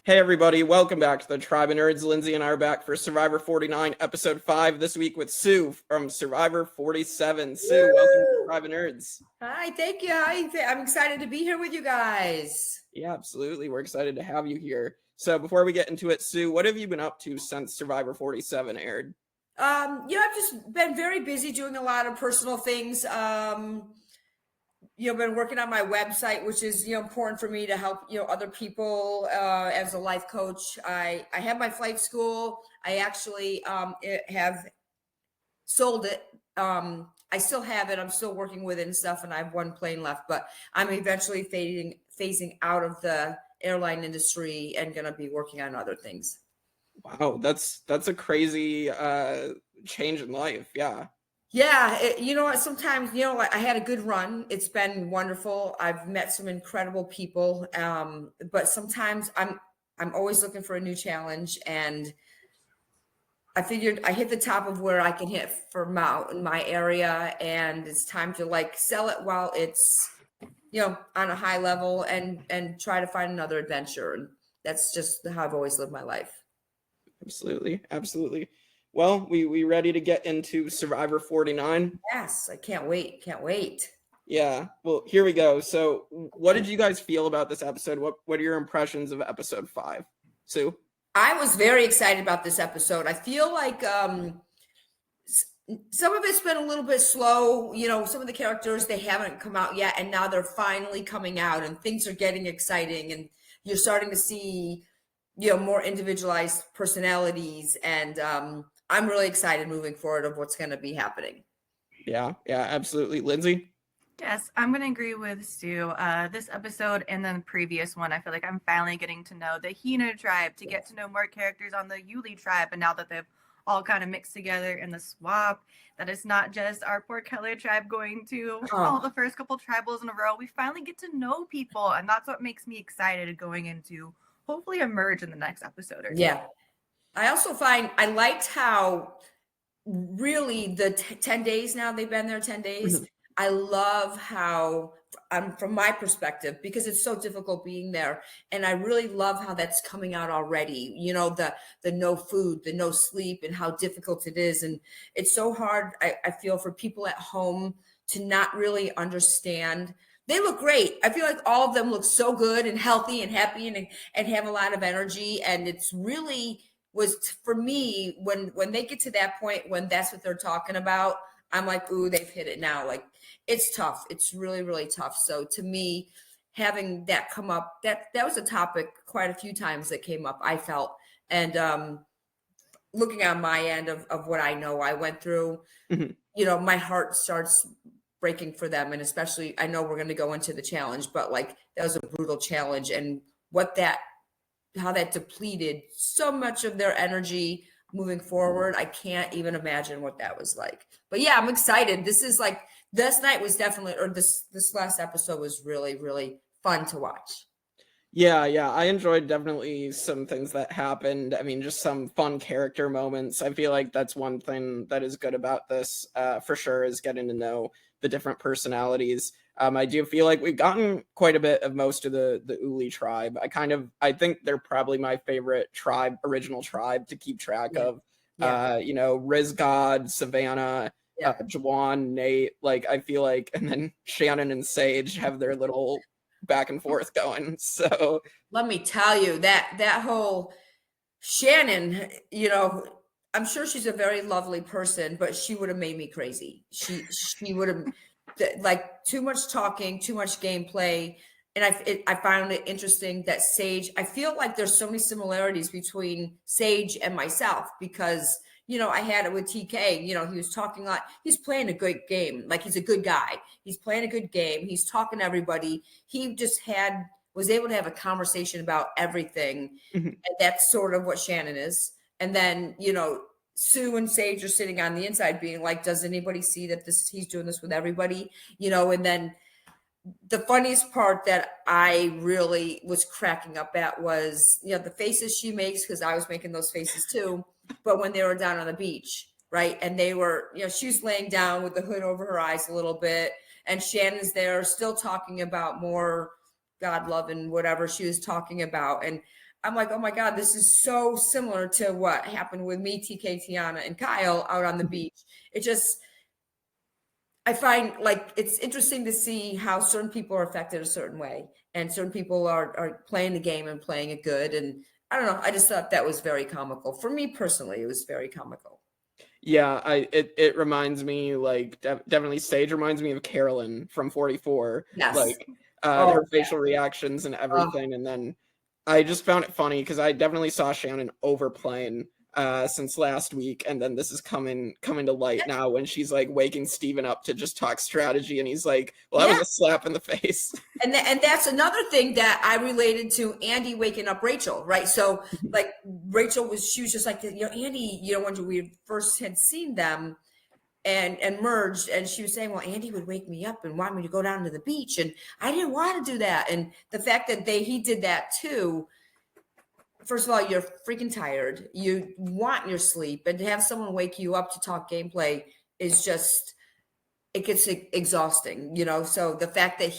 Hey everybody, welcome back to the Tribe of Nerds. Lindsey and I are back for Survivor 49, Episode 5 this week with Sue from Survivor 47. Sue, welcome to the Tribe of Nerds. Hi, thank you. I'm excited to be here with you guys. Yeah, absolutely. We're excited to have you here. So before we get into it, Sue, what have you been up to since Survivor 47 aired? I've just been very busy doing a lot of personal things. Been working on my website, which is, important for me to help, other people as a life coach. I have my flight school. I actually have sold it. I still have it. I'm still working with it and stuff, and I have one plane left, but I'm eventually phasing out of the airline industry and going to be working on other things. Wow, that's a crazy change in life. Yeah. Yeah, you know what? Sometimes, I had a good run. It's been wonderful. I've met some incredible people, but sometimes I'm always looking for a new challenge, and I figured I hit the top of where I can hit for my area, and it's time to sell it while it's on a high level and try to find another adventure. And that's just how I've always lived my life. Absolutely. Well, we ready to get into Survivor 49? Yes, I can't wait. Yeah, well, here we go. So what did you guys feel about this episode? What are your impressions of episode 5? Sue? I was very excited about this episode. I feel like some of it's been a little bit slow. Some of the characters, they haven't come out yet, and now they're finally coming out, and things are getting exciting, and you're starting to see, more individualized personalities, and I'm really excited moving forward of what's going to be happening. Yeah, absolutely. Lindsey? Yes, I'm going to agree with Stu. This episode and then the previous one, I feel like I'm finally getting to know the Hina Tribe, to get to know more characters on the Yuli Tribe, and now that they've all kind of mixed together in the swap, that it's not just our poor Kele tribe going to all the first couple tribals in a row. We finally get to know people, and that's what makes me excited going into hopefully emerge in the next episode or two. Yeah. I also find I liked how really the 10 days now, they've been there 10 days. Mm-hmm. I love how, from my perspective, because it's so difficult being there, and I really love how that's coming out already. The no food, the no sleep, and how difficult it is. And it's so hard, I feel, for people at home to not really understand. They look great. I feel like all of them look so good and healthy and happy and have a lot of energy. And it's really was, for me, when they get to that point, when that's what they're talking about, I'm like, ooh, they've hit it now. Like, it's tough. It's really, really tough. So to me, having that come up, that was a topic quite a few times that came up, I felt. And looking on my end of what I know I went through, mm-hmm. My heart starts breaking for them. And especially, I know we're going to go into the challenge, but that was a brutal challenge. And how that depleted so much of their energy moving forward. I can't even imagine what that was like. But yeah, I'm excited. This night was definitely, or this last episode was really, really fun to watch. Yeah, I enjoyed definitely some things that happened. I mean, just some fun character moments. I feel like that's one thing that is good about this, for sure, is getting to know the different personalities. I do feel like we've gotten quite a bit of most of the Uli tribe. I think they're probably my favorite original tribe to keep track of. Yeah. Riz God, Savannah, Jawan, Nate. I feel like, and then Shannon and Sage have their little back and forth going. So let me tell you that whole Shannon, I'm sure she's a very lovely person, but she would have made me crazy. She would have too much talking, too much gameplay. And I found it interesting that Sage, I feel like there's so many similarities between Sage and myself, because, I had it with TK, he was talking a lot. He's playing a good game. He's a good guy. He's playing a good game. He's talking to everybody. He just was able to have a conversation about everything. Mm-hmm. And that's sort of what Shannon is. And then, Sue and Sage are sitting on the inside being like, does anybody see that he's doing this with everybody? And then the funniest part that I really was cracking up at was, the faces she makes, because I was making those faces too. But when they were down on the beach, right? And they were, she was laying down with the hood over her eyes a little bit. And Shannon's there still talking about more God love and whatever she was talking about. And I'm like, oh my God, this is so similar to what happened with me, TK, Tiana, and Kyle out on the beach. It just, I find like it's interesting to see how certain people are affected a certain way, and certain people are playing the game and playing it good. And I don't know. I just thought that was very comical. For me personally, it was very comical. Yeah, it reminds me like definitely Sage reminds me of Carolyn from 44. Yes. Like Oh, her facial reactions and everything. And then I just found it funny because I definitely saw Shannon overplaying since last week, and then this is coming to light now when she's like waking Steven up to just talk strategy, and he's like, well, that was a slap in the face. And that's another thing that I related to Andy waking up Rachel, right? So like Rachel she was just like, Andy, when we first had seen them and merged, and she was saying, well, Andy would wake me up and want me to go down to the beach, and I didn't want to do that. And the fact that he did that too, first of all, you're freaking tired. You want your sleep, and to have someone wake you up to talk gameplay is just, it gets exhausting, So the fact that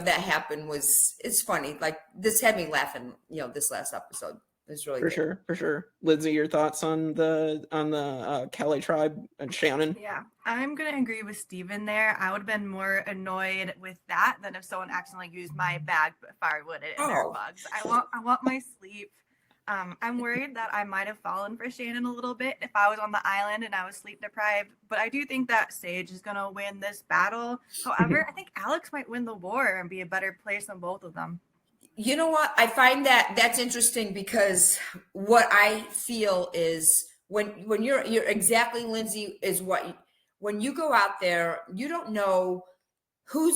that happened it's funny. Like this had me laughing, this last episode. It's really good. For sure. Lindsey, your thoughts on the Kele Tribe and Shannon? Yeah, I'm gonna agree with Steven there. I would have been more annoyed with that than if someone accidentally used my bag firewood in their bugs. I want my sleep. I'm worried that I might have fallen for Shannon a little bit if I was on the island and I was sleep deprived, but I do think that Sage is going to win this battle. However, I think Alex might win the war and be a better place than both of them. You know what? I find that's interesting because what I feel is when you're exactly, Lindsey, is when you go out there, you don't know who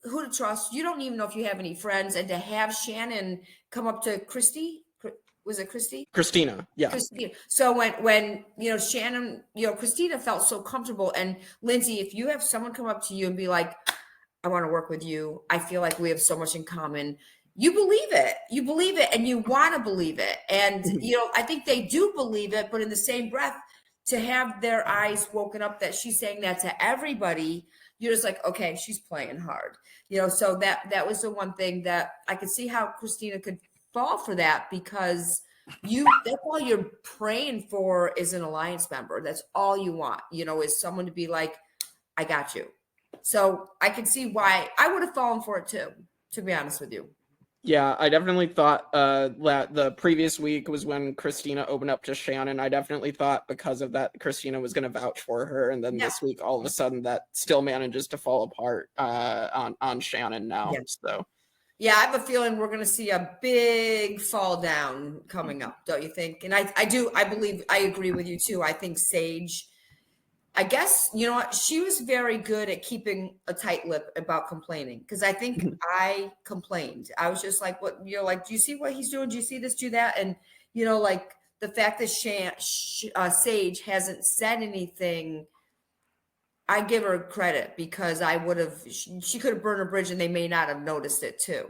to trust. You don't even know if you have any friends, and to have Shannon come up to Christy. Was it Christy? Christina, yeah. Christina. So when Shannon, Christina felt so comfortable. And Lindsey, if you have someone come up to you and be like, I want to work with you, I feel like we have so much in common, you believe it, and you want to believe it. And I think they do believe it, but in the same breath, to have their eyes woken up that she's saying that to everybody, you're just like, okay, she's playing hard. So that was the one thing that I could see how Christina could fall for that, because that's all you're praying for is an alliance member. That's all you want, is someone to be like, I got you. So I can see why I would have fallen for it too, to be honest with you. Yeah, I definitely thought the previous week was when Christina opened up to Shannon. I definitely thought because of that, Christina was going to vouch for her. And then this week, all of a sudden, that still manages to fall apart on Shannon now. Yeah. So. Yeah, I have a feeling we're going to see a big fall down coming up, don't you think? And I believe, I agree with you too. I think Sage, I guess, she was very good at keeping a tight lip about complaining, because I think I complained. I was just like, what, like, do you see what he's doing? Do you see this, do that? And, like the fact that Sage hasn't said anything, I give her credit, because she could have burned a bridge and they may not have noticed it too.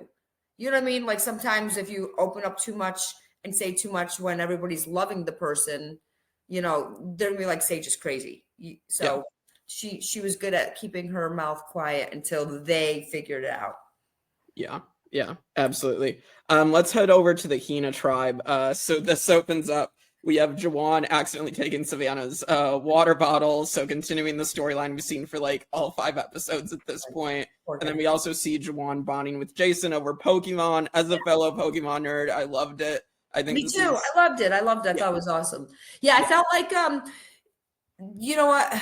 You know what I mean? Like sometimes if you open up too much and say too much when everybody's loving the person, they're gonna be like, Sage is crazy. So yeah. She was good at keeping her mouth quiet until they figured it out. Yeah, absolutely. Let's head over to the Hina Tribe. So this opens up. We have Jawan accidentally taking Savannah's water bottle. So continuing the storyline we've seen for like all 5 episodes at this point. And then we also see Jawan bonding with Jason over Pokemon. As a fellow Pokemon nerd, I loved it. I think me too. I loved it. I thought it was awesome. Yeah, I felt like you know what,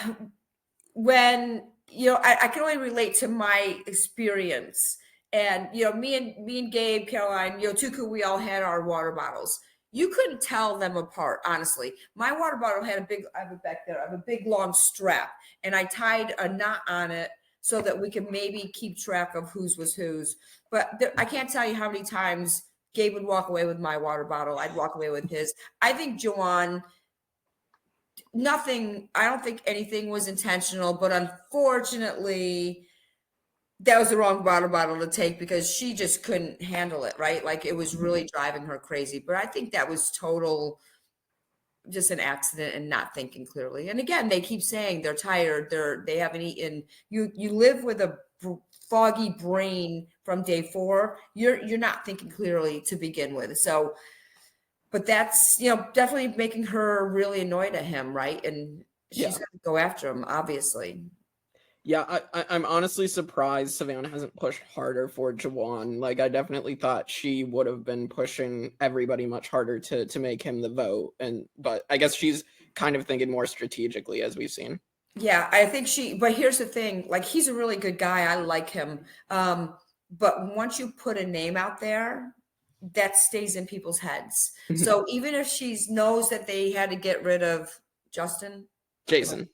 when I can only relate to my experience. And me and Gabe, Caroline, Tuku, we all had our water bottles. You couldn't tell them apart, honestly. My water bottle had I have it back there. I have a big long strap, and I tied a knot on it so that we could maybe keep track of whose was whose. But I can't tell you how many times Gabe would walk away with my water bottle. I'd walk away with his. I think Jawan, I don't think anything was intentional, but unfortunately, that was the wrong water bottle to take, because she just couldn't handle it, right? Like it was really driving her crazy. But I think that was just an accident and not thinking clearly. And again, they keep saying they're tired, they haven't eaten. You live with a foggy brain from day 4. You're not thinking clearly to begin with. So but that's, definitely making her really annoyed at him, right? And she's Yeah. going to go after him, obviously. Yeah, I'm honestly surprised Savannah hasn't pushed harder for Jawan. Like, I definitely thought she would have been pushing everybody much harder to make him the vote. But I guess she's kind of thinking more strategically, as we've seen. Yeah, I think but here's the thing, like, he's a really good guy. I like him. But once you put a name out there, that stays in people's heads. So even if she knows that they had to get rid of Justin, Jason.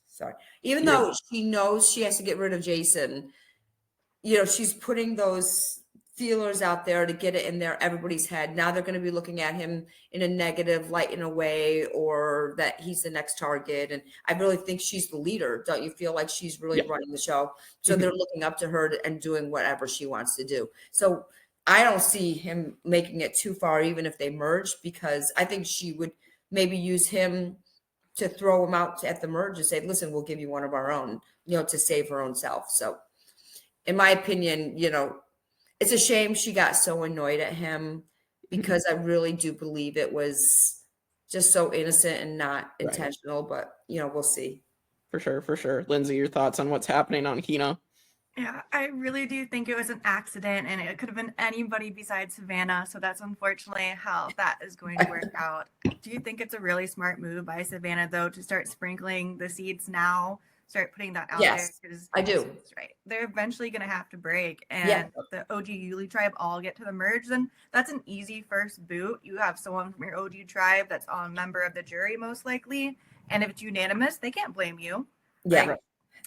Sorry. Even though she knows she has to get rid of Jason, she's putting those feelers out there to get it in everybody's head. Now they're going to be looking at him in a negative light in a way, or that he's the next target. And I really think she's the leader. Don't you feel like she's really running the show? So they're looking up to her and doing whatever she wants to do. So I don't see him making it too far, even if they merge, because I think she would maybe use him to throw him out at the merge and say, listen, we'll give you one of our own, to save her own self. So in my opinion, it's a shame she got so annoyed at him, because I really do believe it was just so innocent and not intentional, but we'll see. For sure. Lindsey, your thoughts on what's happening on Hina? Yeah, I really do think it was an accident, and it could have been anybody besides Savannah. So that's unfortunately how that is going to work out. Do you think it's a really smart move by Savannah, though, to start sprinkling the seeds now, start putting that out there? Because I do. Right. They're eventually going to have to break, and the OG Yuli tribe all get to the merge. Then that's an easy first boot. You have someone from your OG tribe that's a member of the jury, most likely. And if it's unanimous, they can't blame you. Yeah. Right?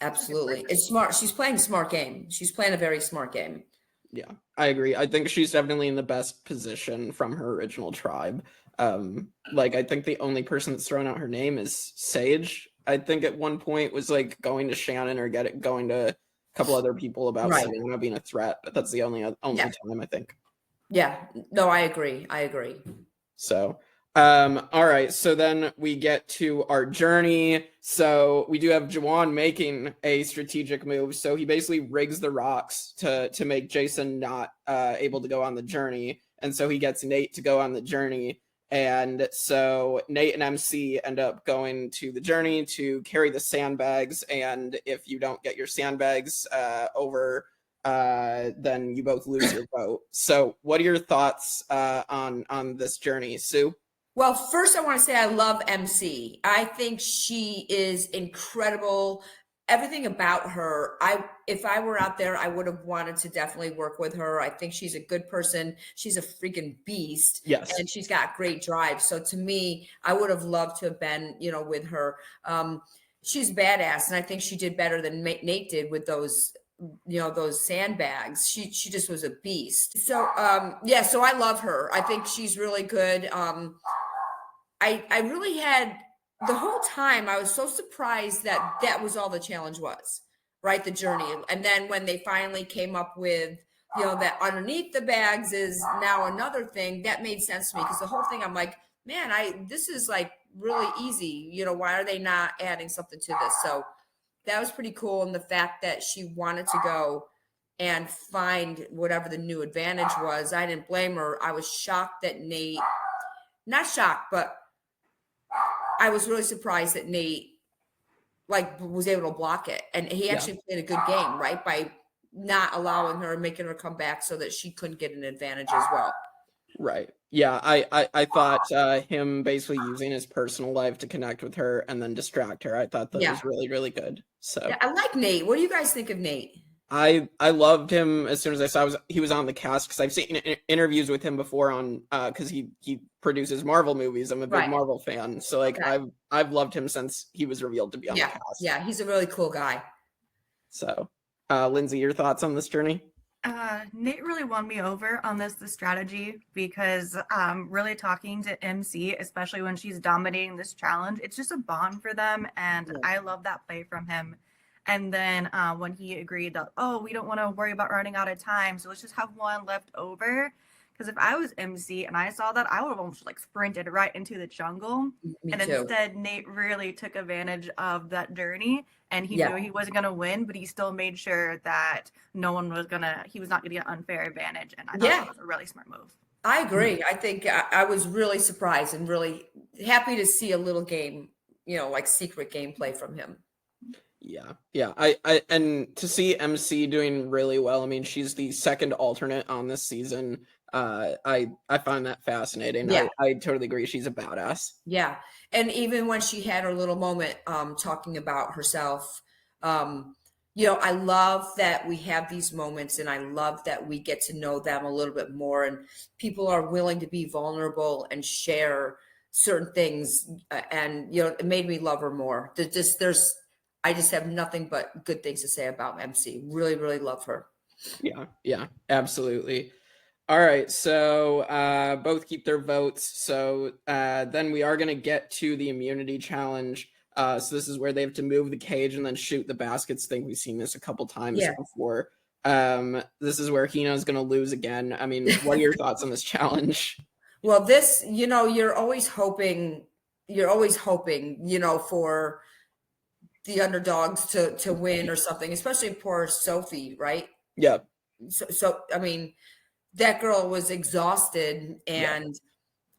Absolutely. It's smart. She's playing a smart game. She's playing a very smart game. Yeah, I agree. I think she's definitely in the best position from her original tribe. I think the only person that's thrown out her name is Sage. I think at one point was like going to Shannon or going to a couple other people about Savannah being a threat, but that's the only time, I think. Yeah, no, I agree. So all right, so then we get to our journey. So we do have Jawan making a strategic move. So he basically rigs the rocks to make Jason not able to go on the journey. And so he gets Nate to go on the journey. And so Nate and MC end up going to the journey to carry the sandbags. And if you don't get your sandbags over, then you both lose your vote. So what are your thoughts on this journey, Sue? Well, first I want to say I love MC. I think she is incredible. Everything about her, if I were out there, I would have wanted to definitely work with her. I think she's a good person. She's a freaking beast. Yes. And she's got great drive. So to me, I would have loved to have been, with her. She's badass. And I think she did better than Nate did with those sandbags. She just was a beast. So so I love her. I think she's really good. I really had the whole time, I was so surprised that was all the challenge was, right? The journey. And then when they finally came up with, that underneath the bags is now another thing, that made sense to me, because the whole thing, I'm like, man, this is like really easy. Why are they not adding something to this? So that was pretty cool. And the fact that she wanted to go and find whatever the new advantage was, I didn't blame her. I was shocked that not shocked, but I was really surprised that Nate was able to block it. And he actually played a good game, right? By not allowing her, making her come back so that she couldn't get an advantage as well. Right. Yeah. I thought him basically using his personal life to connect with her and then distract her, I thought that was really, really good. So yeah, I like Nate. What do you guys think of Nate? I loved him as soon as I saw he was on the cast, because I've seen interviews with him before on because he produces Marvel movies. I'm a big Marvel fan, so I've loved him since he was revealed to be on the cast. Yeah, he's a really cool guy. So, Lindsey, your thoughts on this journey? Nate really won me over on the strategy, because really talking to MC, especially when she's dominating this challenge, it's just a bond for them, and I love that play from him. And then when he agreed that, we don't want to worry about running out of time, so let's just have one left over. Because if I was MC and I saw that, I would have almost sprinted right into the jungle. Instead, Nate really took advantage of that journey, and he knew he wasn't going to win, but he still made sure that he was not going to get an unfair advantage. And I thought that was a really smart move. I agree. I think I was really surprised and really happy to see a little game, like secret gameplay from him. Yeah. I and to see MC doing really well. I mean, she's the second alternate on this season. I find that fascinating. Yeah. I totally agree. She's a badass. Yeah. And even when she had her little moment talking about herself, I love that we have these moments and I love that we get to know them a little bit more and people are willing to be vulnerable and share certain things. And, it made me love her more. I just have nothing but good things to say about MC. Really, really love her. Yeah, absolutely. All right, so both keep their votes. So then we are going to get to the immunity challenge. So this is where they have to move the cage and then shoot the baskets. I think we've seen this a couple times before. This is where Hina is going to lose again. I mean, what are your thoughts on this challenge? Well, this, you're always hoping, for the underdogs to win or something, especially poor Sophie, right? Yeah. So I mean, that girl was exhausted and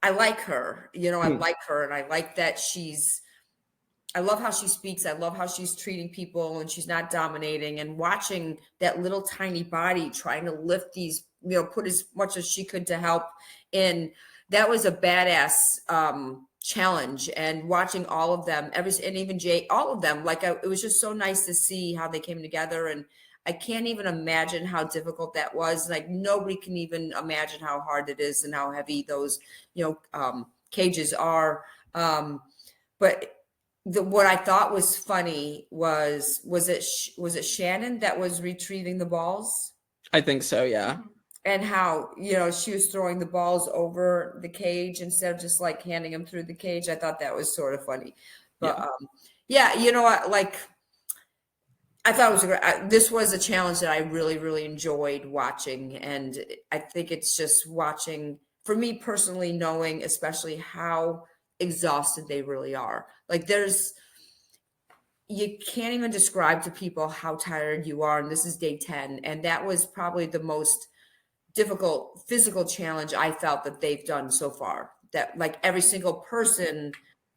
I like her, I like her and I like that I love how she speaks. I love how she's treating people and she's not dominating and watching that little tiny body trying to lift these, put as much as she could to help. And that was a badass challenge. And watching all of them, and even Jay, all of them, it was just so nice to see how they came together. And I can't even imagine how difficult that was. Like nobody can even imagine how hard it is and how heavy those, cages are. But what I thought was funny was it Shannon that was retrieving the balls? I think so, yeah. And how, she was throwing the balls over the cage instead of just like handing them through the cage. I thought that was sort of funny. But you know what, like I thought it was this was a challenge that I really, really enjoyed watching. And I think it's just watching, for me personally, knowing especially how exhausted they really are. Like you can't even describe to people how tired you are. And this is day 10. And that was probably the most difficult physical challenge I felt that they've done so far. That like every single person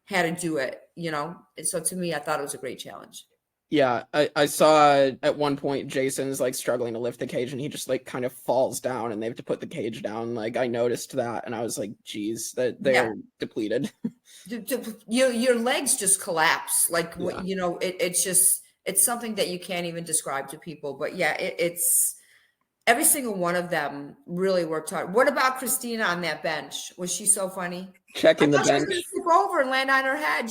had to do it, And so to me, I thought it was a great challenge. Yeah, I saw at one point Jason's like struggling to lift the cage and he just like kind of falls down and they have to put the cage down. Like I noticed that and I was like, geez, that they're depleted. Your legs just collapse. Like, it's something that you can't even describe to people. But yeah, it's every single one of them really worked hard. What about Christina on that bench? Was she so funny? Checking the bench. She was going to flip over and land on her head.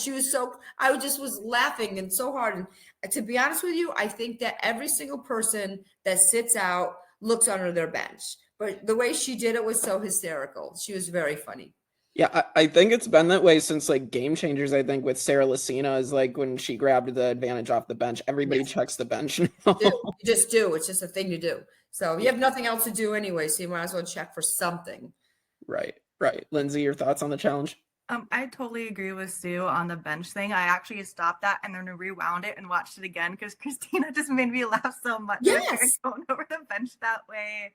I just was laughing and so hard. And to be honest with you, I think that every single person that sits out looks under their bench. But the way she did it was so hysterical. She was very funny. Yeah, I think it's been that way since like Game Changers. I think with Sarah Lucina is like when she grabbed the advantage off the bench, everybody checks the bench. You just do. It's just a thing to do. So you have nothing else to do anyway, so you might as well check for something. Right. Lindsey, your thoughts on the challenge? I totally agree with Sue on the bench thing. I actually stopped that and then rewound it and watched it again because Christina just made me laugh so much. Yes. Going over the bench that way.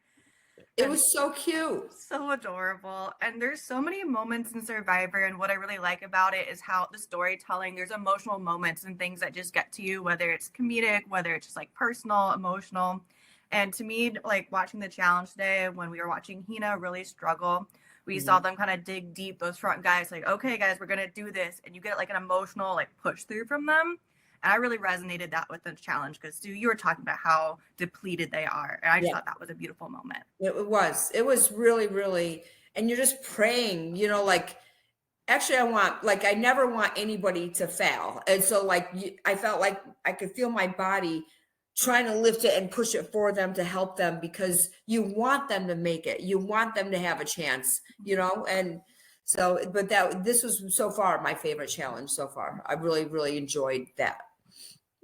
It was so cute. So adorable. And there's so many moments in Survivor. And what I really like about it is how the storytelling, there's emotional moments and things that just get to you, whether it's comedic, whether it's just like personal, emotional. And to me, like watching the challenge today, when we were watching Hina really struggle, we saw them kind of dig deep, those front guys, like, okay, guys, we're going to do this. And you get like an emotional like push through from them. And I really resonated that with the challenge because Sue, you were talking about how depleted they are. And I just thought that was a beautiful moment. It was really, really, and you're just praying, actually I never want anybody to fail. And so I felt like I could feel my body trying to lift it and push it for them to help them because you want them to make it. You want them to have a chance, and so, but this was so far my favorite challenge so far. I really, really enjoyed that.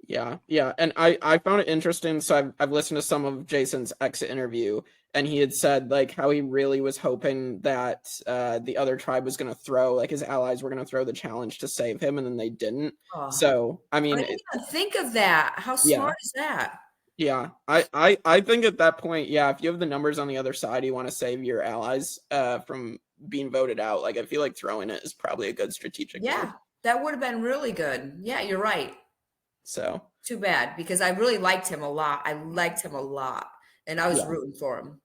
Yeah. And I found it interesting. So I've listened to some of Jason's exit interview and he had said like how he really was hoping that the other tribe was going to throw, like his allies were going to throw the challenge to save him and then they didn't. So, I mean, I didn't even think of that. How smart is that? Yeah, I think at that point, yeah, if you have the numbers on the other side, you want to save your allies from being voted out. Like, I feel like throwing it is probably a good strategic move. Yeah, that would have been really good. Yeah, you're right. So Too bad because I really liked him a lot. I liked him a lot, and I was yeah, rooting for him.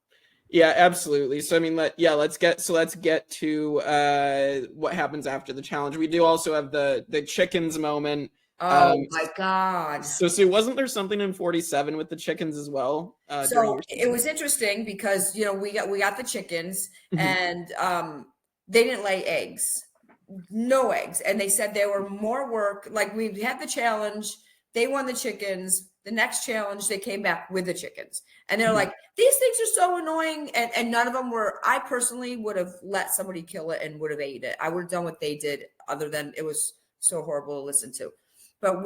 yeah, absolutely. So I mean, let's get to what happens after the challenge. We do also have the chickens moment. Oh my God. So Sue, wasn't there something in 47 with the chickens as well during So your it season? was interesting because we got the chickens Mhm. and they didn't lay eggs, no eggs, and they said they were more work. Like we had the challenge, they won the chickens. The next challenge, they came back with the chickens, and they're Mhm. like, these things are so annoying, and none of them were. I personally would have let somebody kill it and would have ate it. I would have done what they did, other than it was so horrible to listen to. But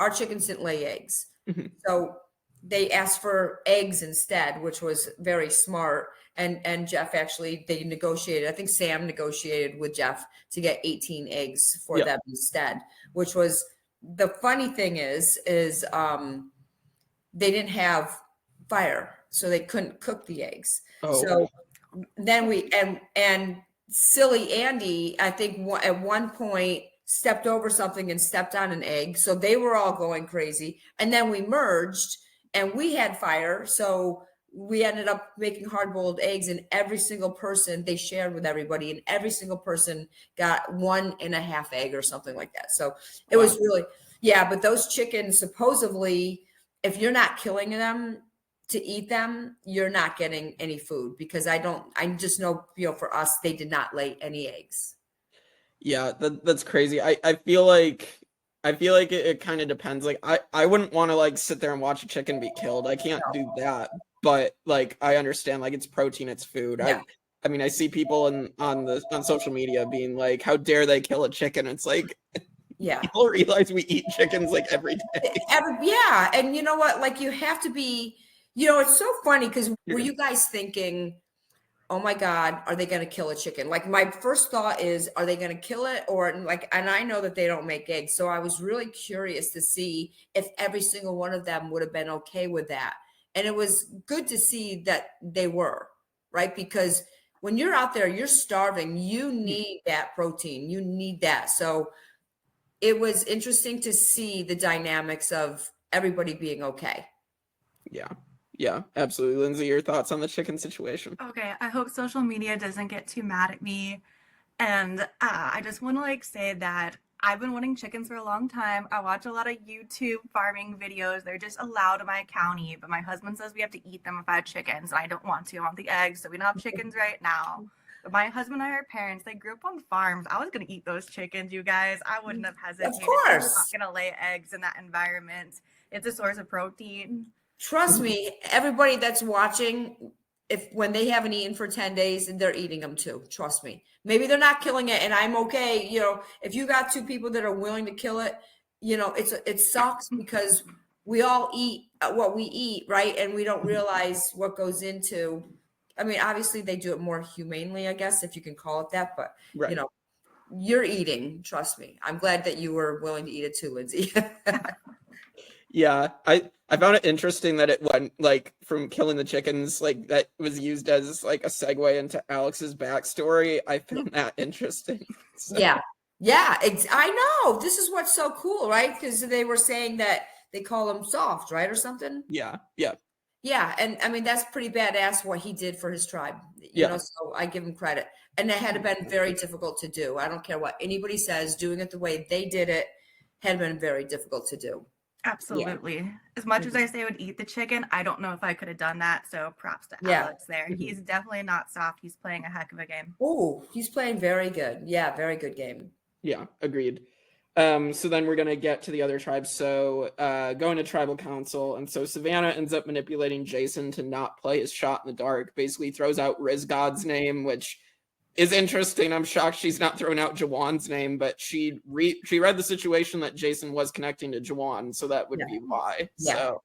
our chickens didn't lay eggs, Mhm. so they asked for eggs instead, which was very smart. And Jeff actually they negotiated. I think Sam negotiated with Jeff to get 18 eggs for Yep. them instead, which was the funny thing is they didn't have fire, so they couldn't cook the eggs. Oh, So then and silly Andy, I think at one point stepped over something and stepped on an egg. So they were all going crazy. And then we merged and we had fire. So we ended up making hard boiled eggs, and every single person they shared with everybody, and every single person got 1.5 egg or something like that. So it wow. was really, yeah. But those chickens, supposedly, if you're not killing them to eat them, you're not getting any food, because I just know, for us, they did not lay any eggs. Yeah, that's crazy. I feel like it kind of depends. Like I wouldn't want to like sit there and watch a chicken be killed. I can't do that. But like I understand, like it's protein, it's food. Yeah. I mean I see people on social media being like, how dare they kill a chicken? It's like Yeah. people realize we eat chickens like every day. Yeah. And you know what? Like you have to be, it's so funny because were Yeah. you guys thinking, oh my God, are they going to kill a chicken? Like my first thought is, are they going to kill it? Or like, and I know that they don't make eggs. So I was really curious to see if every single one of them would have been okay with that. And it was good to see that they were, right? Because when you're out there, you're starving, you need that protein, you need that. So it was interesting to see the dynamics of everybody being okay. Yeah. Yeah, absolutely. Lindsay, your thoughts on the chicken situation? Okay, I hope social media doesn't get too mad at me. And I just want to say that I've been wanting chickens for a long time. I watch a lot of YouTube farming videos. They're just allowed in my county, but my husband says we have to eat them if I had chickens, and I don't want to. I want the eggs, so we don't have chickens right now. But my husband and I are parents. They grew up on farms. I was gonna eat those chickens, you guys. I wouldn't have hesitated. Of course. I'm not gonna lay eggs in that environment. It's a source of protein. Trust me, everybody that's watching, if when they haven't eaten for 10 days, they're eating them too. Trust me. Maybe they're not killing it, and I'm okay. If you got two people that are willing to kill it, it sucks because we all eat what we eat, right? And we don't realize what goes into. I mean, obviously they do it more humanely, I guess, if you can call it that, but Right. you're eating, trust me. I'm glad that you were willing to eat it too, Lindsay. Yeah, I found it interesting that it went like from killing the chickens, like that was used as like a segue into Alex's backstory. I found that interesting. So, Yeah. Yeah. I know. This is what's so cool, right? Because they were saying that they call him soft, right? Or something. yeah, yeah, Yeah. And I mean, that's pretty badass what he did for his tribe, yeah, so I give him credit. And it had been very difficult to do. I don't care what anybody says, doing it the way they did it had been very difficult to do. Absolutely. As much as I say I would eat the chicken, I don't know if I could have done that. So props to Yeah. Alex there. He's definitely not soft. He's playing a heck of a game. Oh, he's playing very good. Yeah. Very good game. yeah, agreed. So then we're gonna get to the other tribes. So going to tribal council, and so Savannah ends up manipulating Jason to not play his shot in the dark. Basically throws out Riz God's name, which is interesting. I'm shocked she's not throwing out Jawan's name, but she read the situation that Jason was connecting to Jawan, so that would be why. Yeah. So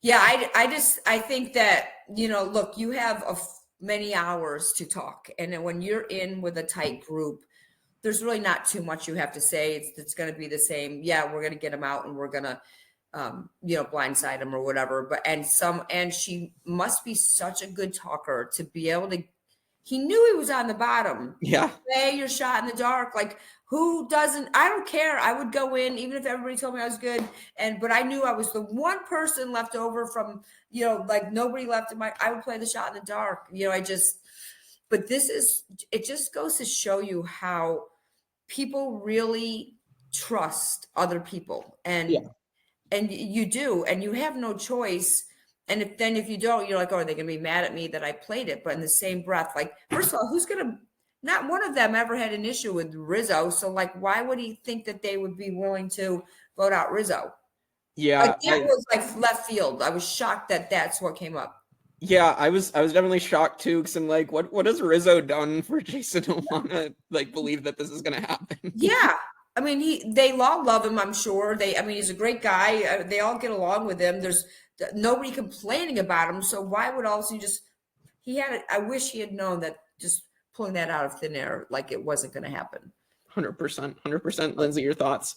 yeah, I think that, look, you have many hours to talk. And then when you're in with a tight group, there's really not too much you have to say. It's going to be the same. Yeah, we're going to get them out and we're going to blindside him or whatever. And she must be such a good talker to be able to. He knew he was on the bottom. Yeah. Play your shot in the dark. Like, who doesn't? I don't care. I would go in even if everybody told me I was good. But I knew I was the one person left over from, like nobody left in I would play the shot in the dark. But it just goes to show you how people really trust other people. And you do, and you have no choice. And if you don't, you're like, oh, are they going to be mad at me that I played it? But in the same breath, like, first of all, not one of them ever had an issue with Rizzo. So like, why would he think that they would be willing to vote out Rizzo? Yeah. Like, that was like left field. I was shocked that that's what came up. Yeah, I was definitely shocked too, because I'm like, what has Rizzo done for Jason to want to like believe that this is going to happen? Yeah. I mean, they all love him, I'm sure. He's a great guy. They all get along with him. There's nobody complaining about him. So why would all of a sudden I wish he had known that just pulling that out of thin air, like it wasn't going to happen. 100%. Lindsey, your thoughts?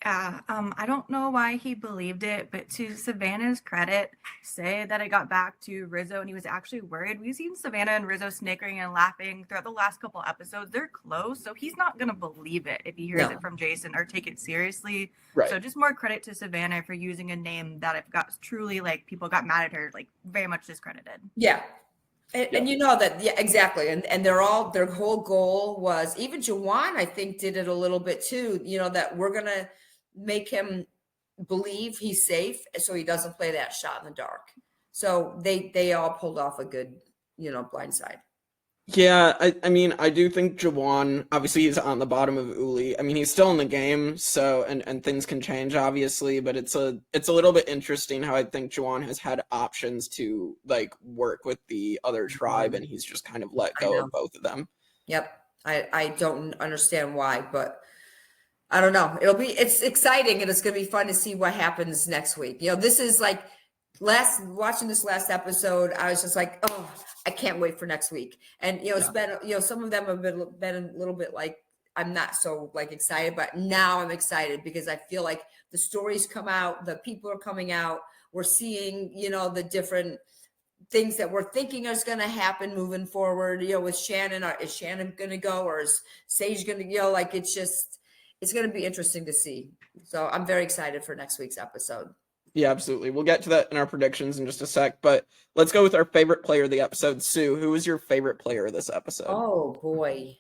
Yeah, I don't know why he believed it, but to Savannah's credit, say that it got back to Rizzo and he was actually worried. We've seen Savannah and Rizzo snickering and laughing throughout the last couple episodes. They're close, so he's not going to believe it if he hears it from Jason or take it seriously. Right. So just more credit to Savannah for using a name that if got truly, like, people got mad at her, like, very much discredited. Yeah. And you know that, yeah, exactly. And their whole goal was, even Jawan, I think, did it a little bit too, that we're going to make him believe he's safe so he doesn't play that shot in the dark. So they all pulled off a good, blindside. Yeah, I mean, I do think Jawan, obviously he's on the bottom of Uli. I mean, he's still in the game, so and things can change, obviously, but it's a little bit interesting how I think Jawan has had options to like work with the other tribe, and he's just kind of let go of both of them. Yep. I don't understand why, but I don't know. It's exciting, and it's going to be fun to see what happens next week. This is like watching this last episode, I was just like, oh, I can't wait for next week. And, it's been, some of them have been a little bit like, I'm not so like excited, but now I'm excited because I feel like the stories come out, the people are coming out. We're seeing, the different things that we're thinking is going to happen moving forward, with Shannon. Is Shannon going to go, or is Sage going to, like, it's going to be interesting to see. So I'm very excited for next week's episode. Yeah, absolutely. We'll get to that in our predictions in just a sec, but let's go with our favorite player of the episode. Sue, who was your favorite player of this episode? Oh boy.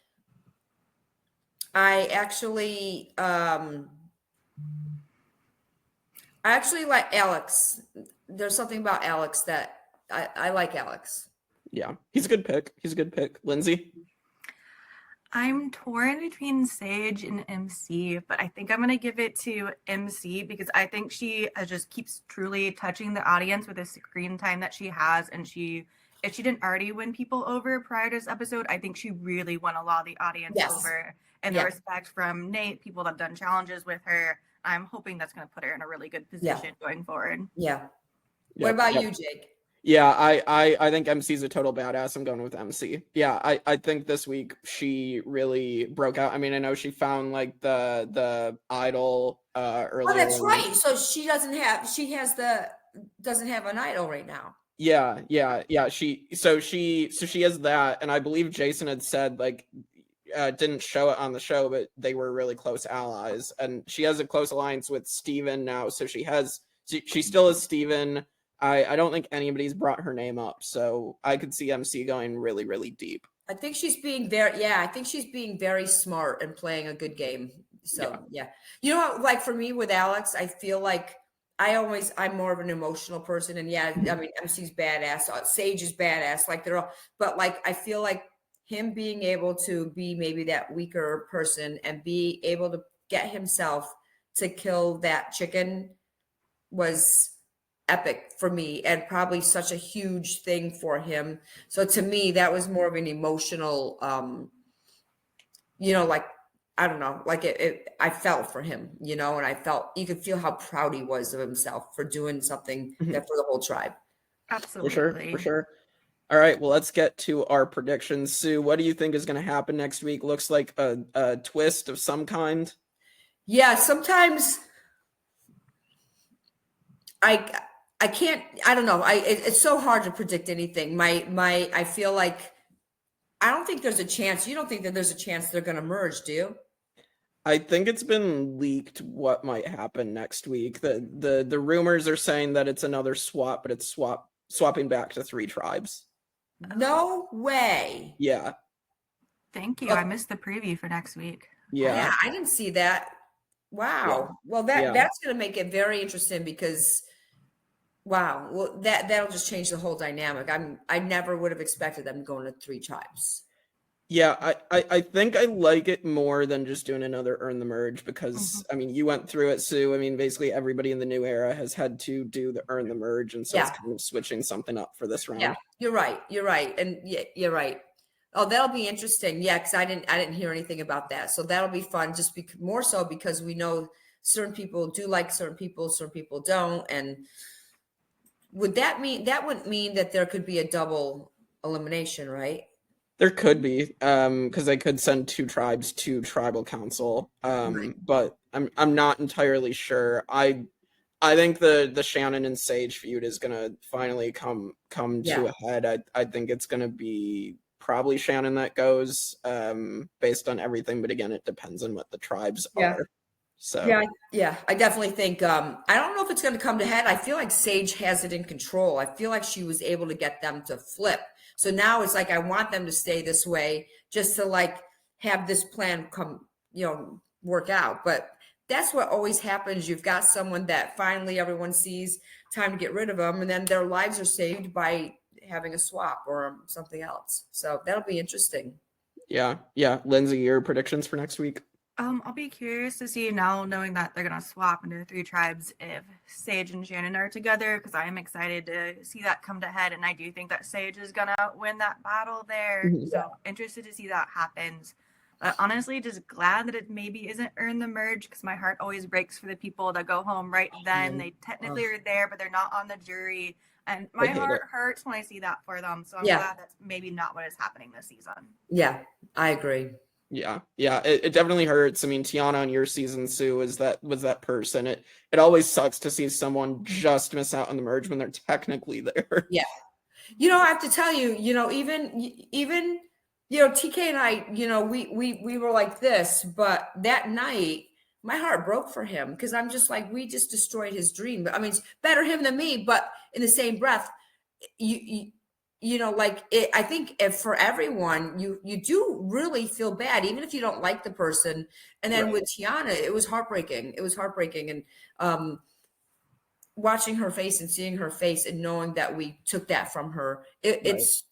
I actually like Alex. There's something about Alex that I like Alex. Yeah, he's a good pick. Lindsey? I'm torn between Sage and MC, but I think I'm going to give it to MC because I think she just keeps truly touching the audience with the screen time that she has. And if she didn't already win people over prior to this episode, I think she really won a lot of the audience over. And the respect from Nate, people that have done challenges with her. I'm hoping that's going to put her in a really good position going forward. Yeah. What about you, Jake? Yeah, I think MC's a total badass. I'm going with MC. Yeah, I think this week she really broke out. I mean, I know she found like the idol earlier. Oh, that's right. So she doesn't have an idol right now. Yeah. She has that, and I believe Jason had said like didn't show it on the show, but they were really close allies, and she has a close alliance with Steven now. So she still has Steven. I don't think anybody's brought her name up, so I could see MC going really, really deep. I think she's being very smart and playing a good game. So yeah. You know what, like for me with Alex, I feel like I'm more of an emotional person, and I mean, MC's badass, Sage is badass, like they're all, but like I feel like him being able to be maybe that weaker person and be able to get himself to kill that chicken was epic for me, and probably such a huge thing for him. So to me, that was more of an emotional, like, I don't know, like I felt for him, and I felt you could feel how proud he was of himself for doing something that for the whole tribe. Absolutely. For sure. All right, well, let's get to our predictions. Sue, what do you think is going to happen next week? Looks like a twist of some kind. Yeah, sometimes I can't, I don't know. It's so hard to predict anything. I feel like, I don't think there's a chance. You don't think that there's a chance they're going to merge, do you? I think it's been leaked what might happen next week. The rumors are saying that it's another swap, but it's swapping back to 3 tribes. No way. Yeah. Thank you. I missed the preview for next week. Yeah. I didn't see that. Wow. Yeah. Well, that's going to make it very interesting because, wow. Well, that'll just change the whole dynamic. I never would have expected them going to 3 tribes. Yeah, I think I like it more than just doing another Earn the Merge because, I mean, you went through it, Sue. I mean, basically everybody in the new era has had to do the Earn the Merge, and so it's kind of switching something up for this round. Yeah, you're right. And yeah, you're right. Oh, that'll be interesting. Yeah, because I didn't hear anything about that. So that'll be fun, just more so because we know certain people do like certain people don't. And that wouldn't mean that there could be a double elimination, right? There could be, because they could send 2 tribes to tribal council, but I'm not entirely sure. I think the Shannon and Sage feud is gonna finally come to a head. I think it's gonna be probably Shannon that goes, based on everything. But again, it depends on what the tribes are. So I definitely think. I don't know if it's gonna come to head. I feel like Sage has it in control. I feel like she was able to get them to flip. So now it's like I want them to stay this way just to like have this plan work out. But that's what always happens. You've got someone that finally everyone sees time to get rid of them, and then their lives are saved by having a swap or something else. So that'll be interesting. Yeah. Lindsey, your predictions for next week? I'll be curious to see now, knowing that they're gonna swap into 3 tribes, if Sage and Shannon are together, because I am excited to see that come to head, and I do think that Sage is gonna win that battle there. So interested to see that happens. But honestly, just glad that it maybe isn't Earn the Merge, because my heart always breaks for the people that go home right then. They technically are there, but they're not on the jury, and my heart hurts when I see that for them. So I'm glad that's maybe not what is happening this season. Yeah, I agree. Yeah, it definitely hurts. I mean, Tiana on your season, Sue, was that person. It always sucks to see someone just miss out on the merge when they're technically there. Yeah, I have to tell you, even TK and I, we were like this, but that night my heart broke for him because I'm just like, we just destroyed his dream. But I mean, it's better him than me, but in the same breath, I think if for everyone, you do really feel bad, even if you don't like the person. And then with Tiana, it was heartbreaking. And watching her face and seeing her face and knowing that we took that from her, it's,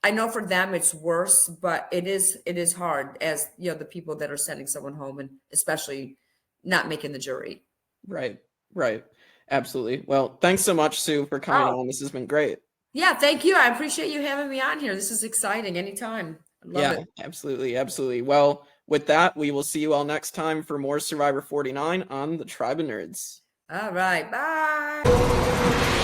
I know for them it's worse, but it is hard as, the people that are sending someone home and especially not making the jury. Right. Absolutely. Well, thanks so much, Sue, for coming on. This has been great. Yeah, thank you. I appreciate you having me on here. This is exciting. Anytime. I love it. Absolutely. Well, with that, we will see you all next time for more Survivor 49 on the Tribe of Nerds. All right. Bye.